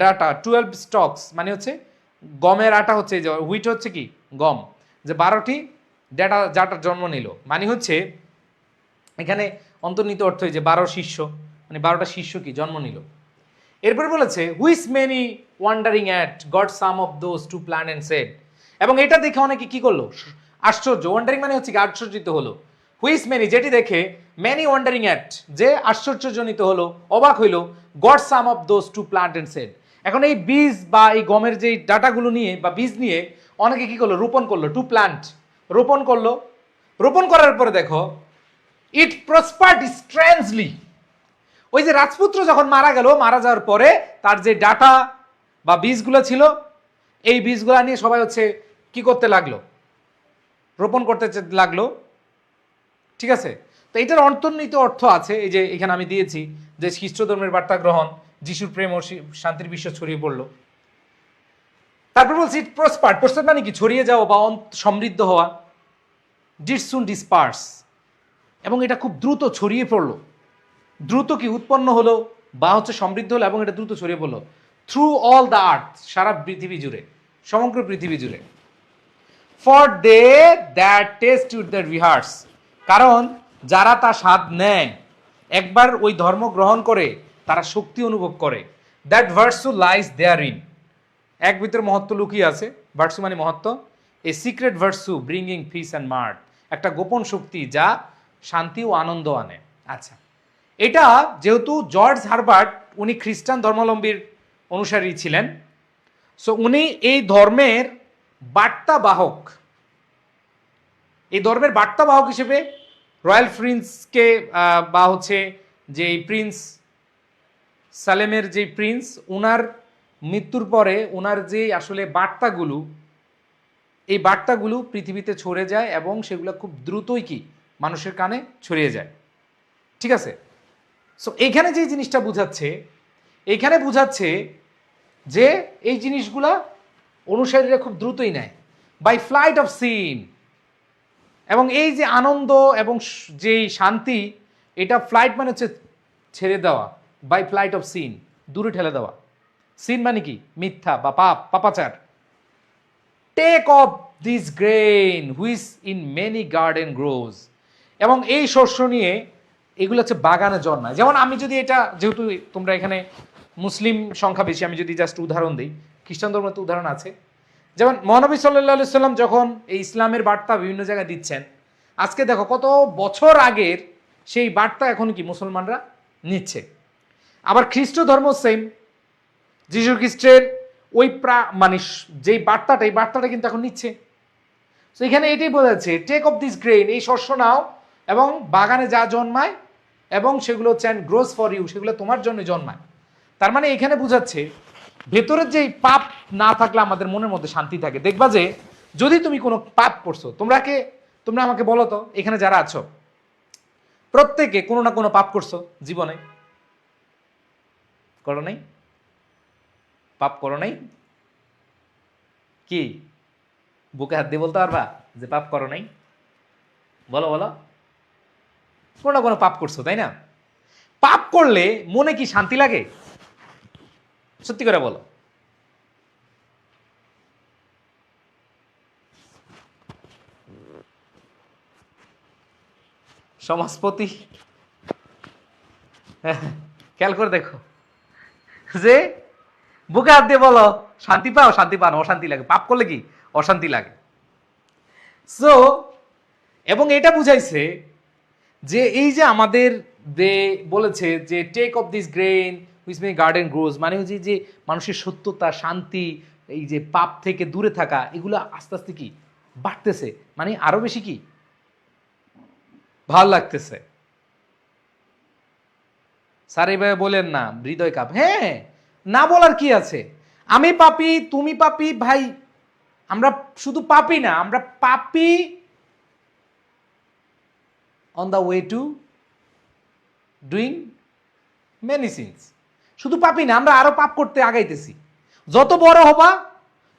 A: ডাটা, 12 স্টকস মানে হচ্ছে গমের আটা, হচ্ছে যে হুইট হচ্ছে কি গম, যে 12টি ডাটা যাটার জন্ম নিল, মানে হচ্ছে এখানে অন্তর্নিহিত অর্থ যে 12 শিষ্য, মানে 12টা শিষ্য কি জন্ম নিল। এরপর বলেছে which many wandering at God some of those two plan and said, এবং এটা দেখে অনেকে কি করলো, আশ্চর্য, ওয়ান্ডারিং মানে হচ্ছে কি আশ্চর্যিত হলো, হুইচ মেনি যেটি দেখে, ম্যানি ওয়ান্ডারিং অ্যাট যে আশ্চর্যজনিত হলো, অবাক হইলো, God some of those two plant and said. এখন এই বীজ বা এই গমের যে ডাটাগুলো নিয়ে বা বীজ নিয়ে অনেকে কি করলো, রোপণ করলো, টু প্ল্যান্ট, রোপণ করলো। রোপণ করার পরে দেখো ইট প্রসপার্ড স্ট্রেঞ্জলি, ওই যে রাজপুত্র যখন মারা গেল, মারা যাওয়ার পরে তার যে ডাটা বা বীজগুলো ছিল, এই বীজগুলো নিয়ে সবাই হচ্ছে কি করতে লাগলো, রোপণ করতে লাগলো, ঠিক আছে? তো এটার অন্তর্নিহিত অর্থ আছে, এই যে এখানে আমি দিয়েছি, যে খ্রিস্ট ধর্মের বার্তা গ্রহণ, যিশুর প্রেম ও শান্তির বিশ্ব ছড়িয়ে পড়লো। তারপর বলছি প্রসপার্ড, প্রসপার্ড মানে কি ছড়িয়ে যাওয়া বা সমৃদ্ধ হওয়া, ডিড সুন ডিসপার্স, এবং এটা খুব দ্রুত ছড়িয়ে পড়লো, দ্রুত কি উৎপন্ন হলো বা হচ্ছে সমৃদ্ধ হলো, এবং এটা দ্রুত ছড়িয়ে পড়লো থ্রু অল দ্য আর্থ, সারা পৃথিবী জুড়ে, সমগ্র পৃথিবী জুড়ে। For they that taste with the rehearse, কারণ যারা তা স্বাদ নেয়, একবার ওই ধর্ম গ্রহণ করে তারা শক্তি অনুভব করে। That virtue lies there in, এক ভিতরে মহত্ব লুকিয়ে আছে, ভার্সু মানে মহত্ব, a secret virtue bringing peace and mirth, একটা গোপন শক্তি যা শান্তি ও আনন্দ আনে। আচ্ছা, এটা যেহেতু জর্জ হারবার্ট উনি খ্রিস্টান ধর্মাবলম্বীর অনুসারী ছিলেন, সো উনি এই ধর্মের বার্তাবাহক, এই ধর্মের বার্তাবাহক হিসেবে রয়্যাল প্রিন্সকে বা হচ্ছে যে প্রিন্স সালেমের যে প্রিন্স, ওনার মৃত্যুর পরে ওনার যে আসলে বার্তাগুলো, এই বার্তাগুলো পৃথিবীতে ছড়ে যায় এবং সেগুলো খুব দ্রুতই কি মানুষের কানে ছড়িয়ে যায়। ঠিক আছে? সো এইখানে যে জিনিসটা বুঝাচ্ছে, এইখানে বুঝাচ্ছে যে এই জিনিসগুলা অনুসারীরা খুব দ্রুতই নেয় বাই ফ্লাইট অফ সিন। এবং এই যে আনন্দ এবং যেই শান্তি, এটা ফ্লাইট মানে হচ্ছে ছেড়ে দেওয়া, বাই ফ্লাইট অফ সিন, দূরে ঠেলে দেওয়া। সিন মানে কি? মিথ্যা বা পাপ, পাপাচার। Take of this grain which in many garden grows. এবং এই শস্য নিয়ে এগুলো হচ্ছে বাগানে জন্মায়। যেমন আমি যদি এটা, যেহেতু তোমরা এখানে মুসলিম সংখ্যা বেশি, আমি যদি জাস্ট উদাহরণ দিই, খ্রিস্টান ধর্মের তো উদাহরণ আছে। যেমন মহানবী সাল্লাল্লাহু সাল্লাম যখন এই ইসলামের বার্তা বিভিন্ন জায়গায় দিচ্ছেন, আজকে দেখো কত বছর আগের সেই বার্তা এখন কি মুসলমানরা নিচ্ছে। আবার খ্রিস্ট ধর্ম সেম, যীশু খ্রিস্টের ওই মানে যেই বার্তাটা, এই বার্তাটা কিন্তু এখন নিচ্ছে। তো এখানে এটাই বোঝা যাচ্ছে, টেক অফ দিস গ্রেন, এই শস্য নাও এবং বাগানে যা জন্মায় এবং সেগুলো হচ্ছে অ্যান্ড গ্রোস ফর ইউ, সেগুলো তোমার জন্য জন্মায়। তার মানে এখানে বোঝাচ্ছে ভেতরের যে পাপ না থাকলে আমাদের মনের মধ্যে শান্তি থাকে। দেখবা যে যদি তুমি কোনো পাপ করছো, তোমরা আমাকে বলো তো, এখানে যারা আছো প্রত্যেকে কোনো না কোনো পাপ করছো জীবনে, করো নাই? পাপ করো নাই? কি বুকে হাত দিয়ে বলতে পারবা যে পাপ করো নাই? বলো বলো, কোনো না কোনো পাপ করছো, তাই না? পাপ করলে মনে কি শান্তি লাগে? সত্যি করে বলো। সমাজপতি খেয়াল করে দেখো যে বুকে হাত দিয়ে বলো, শান্তি পাও? শান্তি পাও না, অশান্তি লাগে। পাপ করলে কি অশান্তি লাগে। সো এবং এটা বুঝাইছে যে এই যে আমাদের বলেছে যে take of this grain which may garden grows, মানে হচ্ছে যে মানুষের সত্যতা, শান্তি, এই যে পাপ থেকে দূরে থাকা, এগুলো আস্তে আস্তে কি বাড়তেছে, মানে আরো বেশি কি ভাল লাগতেছে। স্যার এইভাবে বলেন না, হৃদয় কাপ। হ্যাঁ, না বলার কি আছে? আমি পাপী, তুমি পাপী, ভাই আমরা শুধু পাপী না, আমরা পাপী on the way to doing many sins. শুধু পাপী না, আমরা আরো পাপ করতে আগাইতেছি। যত বড় হবা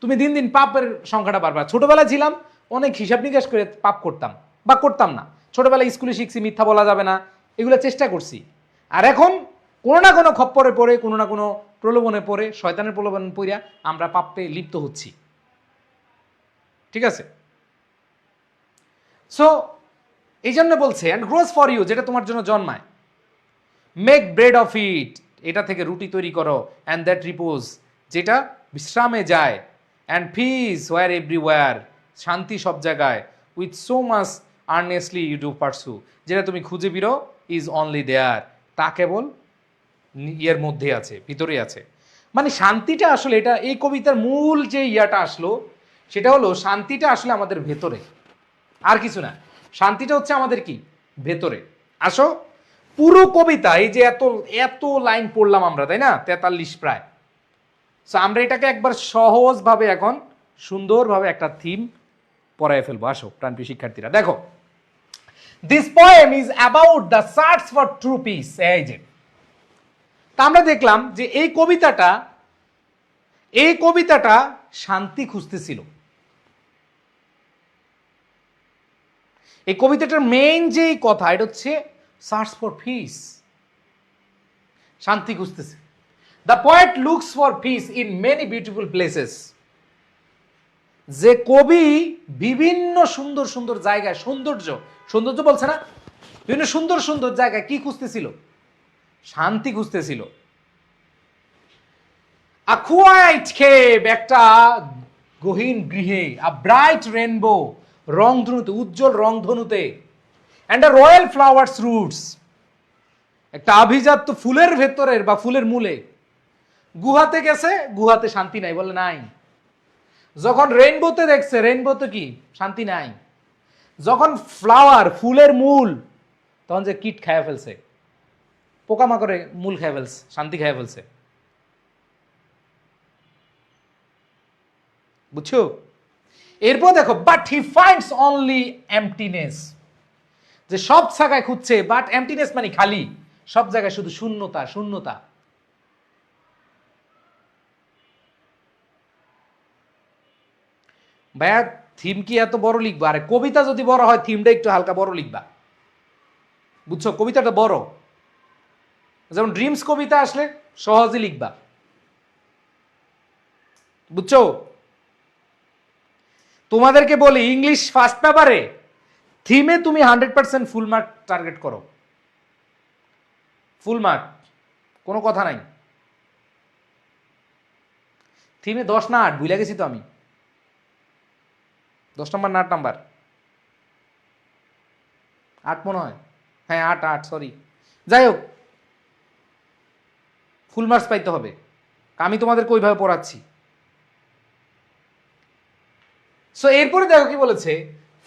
A: তুমি দিন দিন পাপের সংখ্যাটা বাড়বা। ছোটবেলায় ছিলাম অনেক হিসাব নিকাশ করে পাপ করতাম বা করতাম না। ছোটবেলায় স্কুলে শিখছি মিথ্যা বলা যাবে না, এগুলো চেষ্টা করছি। আর এখন কোনো না কোনো খপ্পরে পড়ে, কোনো না কোনো প্রলোভনে পড়ে, শয়তানের প্রলোভনে পড়িয়া আমরা পাপে লিপ্ত হচ্ছি। ঠিক আছে? সো এই জন্য বলছে অ্যান্ড গ্রোস ফর ইউ, যেটা তোমার জন্য জন্মায়। মেক ব্রেড অফ ইট, এটা থেকে রুটি তৈরি করো। অ্যান্ড দ্যাট রিপোজ, যেটা বিশ্রামে যায়। অ্যান্ড পিস ওয়ার এভরিওয়্যার, শান্তি সব জায়গায়। With so much earnestly you do pursue, যেটা তুমি খুঁজে বিরো ইজ অনলি দেয়ার, তা কেবল ইয়ের মধ্যে আছে, ভিতরে আছে। মানে শান্তিটা আসলে, এটা এই কবিতার মূল যে ইয়াটা আসলো, সেটা হলো শান্তিটা আসলে আমাদের ভেতরে, আর কিছু না। শান্তিটা হচ্ছে আমাদের কি ভেতরে। আসো পুরো কবিতা, এই যে এত এত লাইন পড়লাম আমরা, তাই না, 43 প্রায়। সো আমরা এটাকে একবার সহজভাবে এখন সুন্দরভাবে একটা থিম পড়ায় ফেলবো। আসো প্রাণপ্রিয় শিক্ষার্থীরা, দেখো, this poem is about the search for true piece. এই যে তা আমরা দেখলাম যে এই কবিতাটা শান্তি খুঁজতেছিল। এই কবিতাটার মেইন যেই কথা, এটা হচ্ছে সার্চ ফর পিস, শান্তি খুঁজতেছে। The poet looks for piece in many beautiful places, যে কবি বিভিন্ন সুন্দর সুন্দর জায়গায়, সৌন্দর্য বলছে না, বিভিন্ন সুন্দর সুন্দর জায়গায় কি খুঁজতেছিল? শান্তি খুঁজতেছিল। আ কোয়াইট কেভ, একটা গহীন গৃহে। আ ব্রাইট রেনবো, রংধনুতে, উজ্জ্বল রংধনুতে। And a royal flowers roots, একটা আভিজাত্য ফুলের ভেতরের বা ফুলের মূলে।
B: গুহাতে গেছে, গুহাতে শান্তি নাই, বলে নাই। যখন রেইনবোতে দেখছে, রেইনবোতে কি শান্তি নাই। যখন ফ্লাওয়ার, ফুলের মূল, তখন যে কীট খায় ফেলছে, পোকামাকড়ে মূল খায় ফেলছে, শান্তি খায় ফেলছে। বুঝছো? এরপর দেখো, বাট হি ফাইন্ডস অনলি এমটিনেস, যে সব জায়গায় খুঁজছে, বাট এমটিনেস মানে খালি, সব জায়গায় শুধু শূন্যতা, শূন্যতা। ভাইয়া থিম কি এত বড় লিখবা? আরে কবিতা যদি বড় হয়, থিমটা একটু হালকা বড় লিখবা। বুঝছো? কবিতাটা বড়, যেমন ড্রিমস কবিতা আসলে সহজে লিখবা। বুঝছো? তোমাদেরকে বলি, ইংলিশ ফার্স্ট পেপারে থিমে তুমি 100% ফুল মার্ক টার্গেট করো, ফুল মার্ক, কোনো কথা নাই। থিমে 10 না 8, ভুলে গেছি তো আমি, 10 নম্বর না 8 নাম্বার, 8 মনে হয়, হ্যাঁ 8, সরি। যাই হোক, ফুল মার্কস পাইতে হবে, আমি তোমাদেরকে ওইভাবে পড়াচ্ছি। সো এরপরে দেখো কি বলেছে,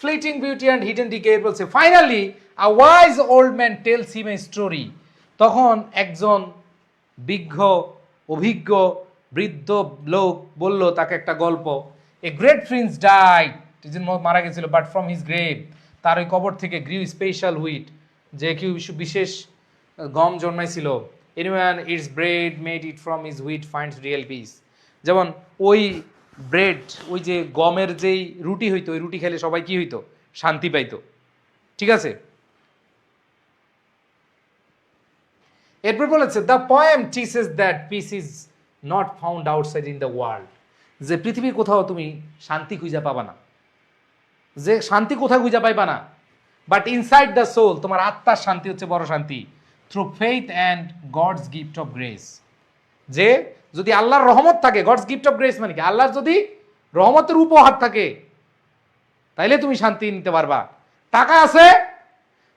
B: fleeting beauty and hidden decay বলছে, finally a wise old man tells him a story. তখন একজন বিজ্ঞ, অভিজ্ঞ বৃদ্ধ লোক বলল তাকে একটা গল্প। এ গ্রেট প্রিন্স ডাইড, মারা গেছিল, বাট ফ্রম হিজ গ্রেভ, তার ওই কবর থেকে গ্রিউ স্পেশাল হুইট, যে কি বিশেষ গম জন্মাইছিল। Anyone it's bread made it from his wheat finds real piece. যেমন ওই ব্রেড, ওই যে গমের যেই রুটি হইতো, ওই রুটি খেলে সবাই কি হইতো? শান্তি পাইতো। ঠিক আছে? এরপর বলেছে, the poem teaches that piece is not found outside in the world, যে পৃথিবীর কোথাও তুমি শান্তি খুঁজে পাবা না, যে শান্তি কোথাও খুঁজে পাইবা না, বাট ইনসাইড দ্য সোল, তোমার আত্মার শান্তি হচ্ছে বড় শান্তি। Through faith and God's gift of grace, যে যদি আল্লাহর রহমত থাকে, গডস গিফট অফ গ্রেস মানে কি, আল্লাহর যদি রহমতের উপহার থাকে, তাইলে তুমি শান্তি নিতে পারবা। টাকা আছে,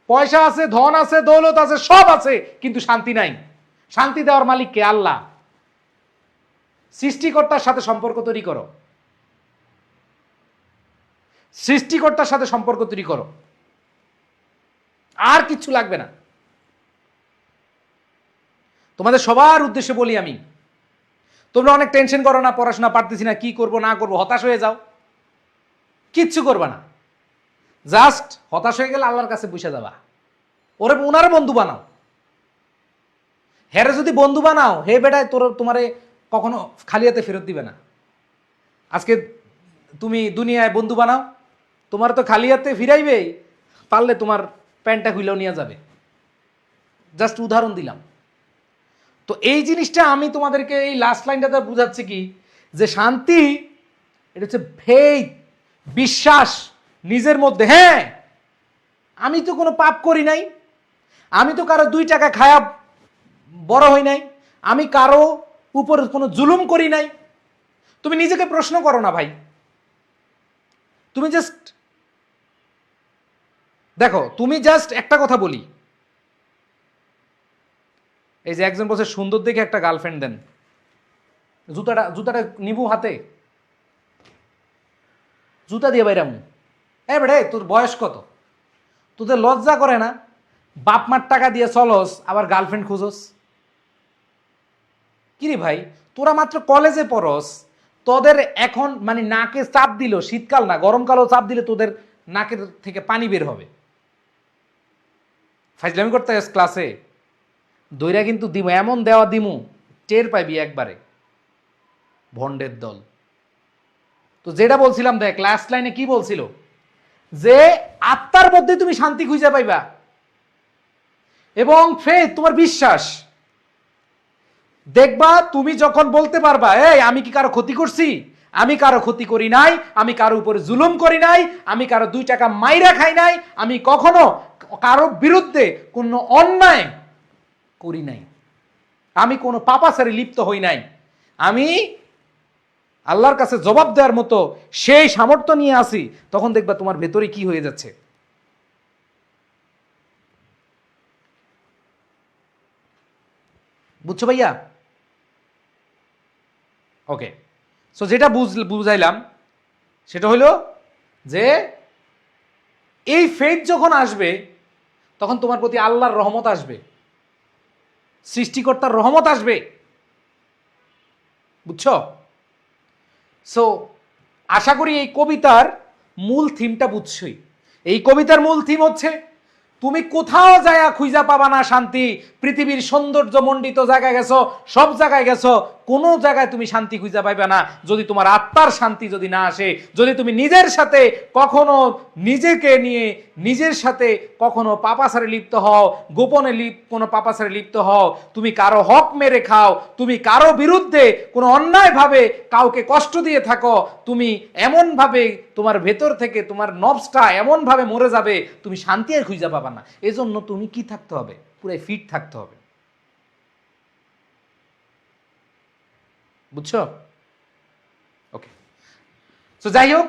B: পয়সা আছে, ধন আছে, দৌলত আছে, সব আছে, কিন্তু শান্তি নাই। শান্তি দেওয়ার মালিক কে? আল্লাহ। সৃষ্টিকর্তার সাথে সম্পর্ক তৈরি করো, সৃষ্টিকর্তার সাথে সম্পর্ক তৈরি করো, আর কিচ্ছু লাগবে না। তোমাদের সবার উদ্দেশ্যে বলি আমি, তোমরা অনেক টেনশন করো না, পড়াশোনা পারতেছি না, কি করব না করব, হতাশ হয়ে যাও, কিচ্ছু করবা না। জাস্ট হতাশ হয়ে গেলে আল্লাহর কাছে বসে যাবা, ওনারে বন্ধু বানাও। হেরে যদি বন্ধু বানাও, হে বেটায় তোমারে কখনো খালি হাতে ফেরত দিবে না। আজকে তুমি দুনিয়ায় বন্ধু বানাও, তোমার তো খালি হাতে ফিরাইবে, পারলে তোমার প্যান্টটা খুলেও নিয়ে যাবে। জাস্ট উদাহরণ দিলাম। তো এই জিনিসটা আমি তোমাদেরকে এই লাস্ট লাইনটাতে বুঝাচ্ছি কি, যে শান্তি এটা হচ্ছে ফেইথ, বিশ্বাস নিজের মধ্যে। হ্যাঁ, আমি তো কোনো পাপ করি নাই, আমি তো কারো 2 টাকা খায়া বড় হই নাই, আমি কারো উপর কোনো জুলুম করি নাই। তুমি নিজেকে প্রশ্ন করো না ভাই, তুমি জাস্ট দেখো, তুমি জাস্ট একটা কথা বলি, এই যে একজন বলছে সুন্দর দেখে একটা গার্লফ্রেন্ড দেন, জুতাটা জুতাটা নিবু হাতে, জুতা দিয়ে বাইরামু। বেড়ে তোর বয়স কত? তোদের লজ্জা করে না? বাপ মার টাকা দিয়ে চলস, আবার গার্লফ্রেন্ড খুঁজোস? কিরে ভাই, তোরা মাত্র কলেজে পড়স, তোদের এখন মানে নাকে চাপ দিল, শীতকাল না গরমকালও চাপ দিলে তোদের নাকের থেকে পানি বের হবে। ফাইজলামি করতে ক্লাসে দইরা কিন্তু দিমু, এমন দেওয়া দিমু, টের পাইবি একবারে, ভন্ডের দল। তো যেটা বলছিলাম, দেখ লাস্ট লাইনে কি বলছিল, যে আত্মার মধ্যে তুমি শান্তি খুঁজে পাইবা, এবং ফেথ তোমার বিশ্বাস। দেখবা তুমি যখন বলতে পারবা, এই আমি কি কারো ক্ষতি করছি? আমি কারো ক্ষতি করি নাই, আমি কারো উপরে জুলুম করি নাই, আমি কারো 2 টাকা মাইরা খাই নাই, আমি কখনো কারো বিরুদ্ধে কোনো অন্যায় করি নাই, আমি কোনো পাপাচারে লিপ্ত হই নাই, আমি আল্লাহর কাছে জবাব দেওয়ার মতো সেই সামর্থ্য নিয়ে আসি, তখন দেখবা তোমার ভেতরে কি হয়ে যাচ্ছে। বুঝছো ভাইয়া? ওকে, সো যেটা বুঝাইলাম সেটা হলো যে এই ফেথ যখন আসবে তখন তোমার প্রতি আল্লাহর রহমত আসবে, সৃষ্টিকর্তার রহমত আসবে, বুঝছো? সো আশা করি এই কবিতার মূল থিমটা বুঝছই। এই কবিতার মূল থিম হচ্ছে তুমি কোথাও যায়া খুঁজা পাবা না শান্তি। পৃথিবীর সৌন্দর্য মণ্ডিত জায়গায় গেছো, সব জায়গায় গেছো, কোনো জায়গায় তুমি শান্তি খুঁজা পাইবে না যদি তোমার আত্মার শান্তি যদি না আসে, যদি তুমি নিজের সাথে কখনো নিজেকে নিয়ে নিজের সাথে কখনো পাপাচারে লিপ্ত হও, গোপনে কোনো পাপাচারে লিপ্ত হও, তুমি কারো হক মেরে খাও, তুমি কারো বিরুদ্ধে কোনো অন্যায়ভাবে কাউকে কষ্ট দিয়ে থাকো, তুমি এমনভাবে তোমার ভেতর থেকে তোমার নবসটা এমনভাবে মরে যাবে তুমি শান্তি আর খুঁজে পাবা না। এজন্য তুমি কি থাকতে হবে? পুরাই ফিট থাকতে হবে, বুঝছো? ওকে, তো যাই হোক,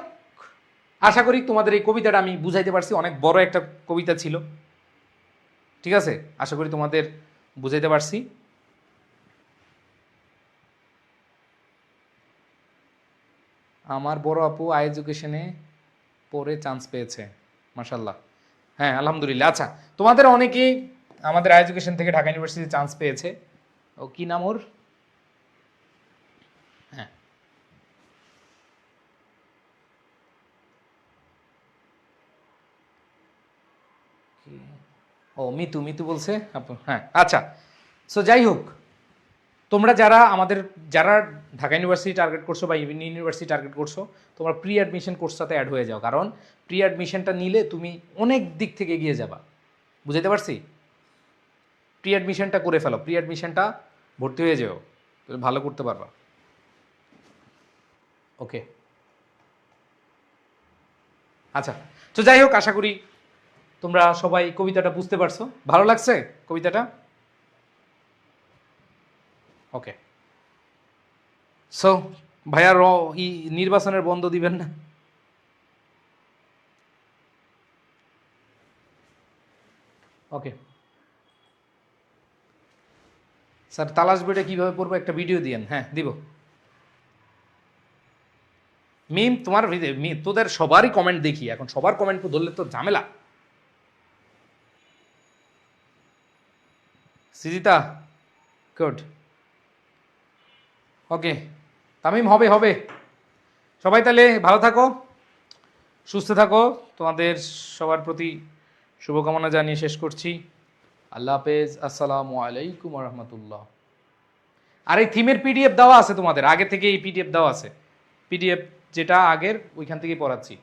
B: আশা করি তোমাদের এই কবিতাটা আমি বুঝাইতে পারছি। অনেক বড় একটা কবিতা ছিল, ঠিক আছে? আশা করি তোমাদের বুঝাইতে পারছি। আমার বড় আপু আই এডুকেশনে পড়ে চান্স পেয়েছে, মাশাল্লাহ। হ্যাঁ, আলহামদুলিল্লাহ। আচ্ছা, তোমাদের অনেকেই আমাদের আই এডুকেশন থেকে ঢাকা ইউনিভার্সিটি চান্স পেয়েছে। ও কি নাম ওর? হ্যাঁ, ও মিতু, মিতু বলছে আপু। হ্যাঁ, আচ্ছা। সো যাই হোক, তোমরা যারা যারা ঢাকা ইউনিভার্সিটি টার্গেট করছো বা ইউনিভার্সিটি টার্গেট করছো, তোমরা প্রি অ্যাডমিশন কোর্সটাতে অ্যাড হয়ে যাও, কারণ প্রি অ্যাডমিশনটা নিলে তুমি অনেক দিক থেকে এগিয়ে যাবা। বুঝাইতে পারছি? প্রি অ্যাডমিশনটা করে ফেলো, প্রি অ্যাডমিশনটা ভর্তি হয়ে যাও, তুমি ভালো করতে পারবা। ওকে, আচ্ছা। তো যাই হোক, আশা করি তোমরা সবাই কবিতাটা বুঝতে পারছো। ভালো লাগছে কবিতাটা? ওকে, সো ভাইয়া নির্বাচনের বন্ধ দিবেন না? ওকে স্যার, তালাশ বইটা কিভাবে পড়বো একটা ভিডিও দিয়েন। হ্যাঁ, দিব। মিম তোমার তোদের সবারই কমেন্ট দেখি, এখন সবার কমেন্ট ধরলে তো ঝামেলা। সিজিতা, গুড। ওকে, তামিম, হবে হবে। সবাই তাহলে ভালো থাকো, সুস্থ থাকো। তোমাদের সবার প্রতি শুভকামনা জানিয়ে শেষ করছি। আল্লাহ হাফেজ, আসসালামু আলাইকুম রহমতুল্লাহ। আর এই থিমের পিডিএফ দেওয়া আছে তোমাদের, আগে থেকে এই পিডিএফ দেওয়া আছে। পিডিএফ যেটা আগের, ওইখান থেকেই পড়াচ্ছি।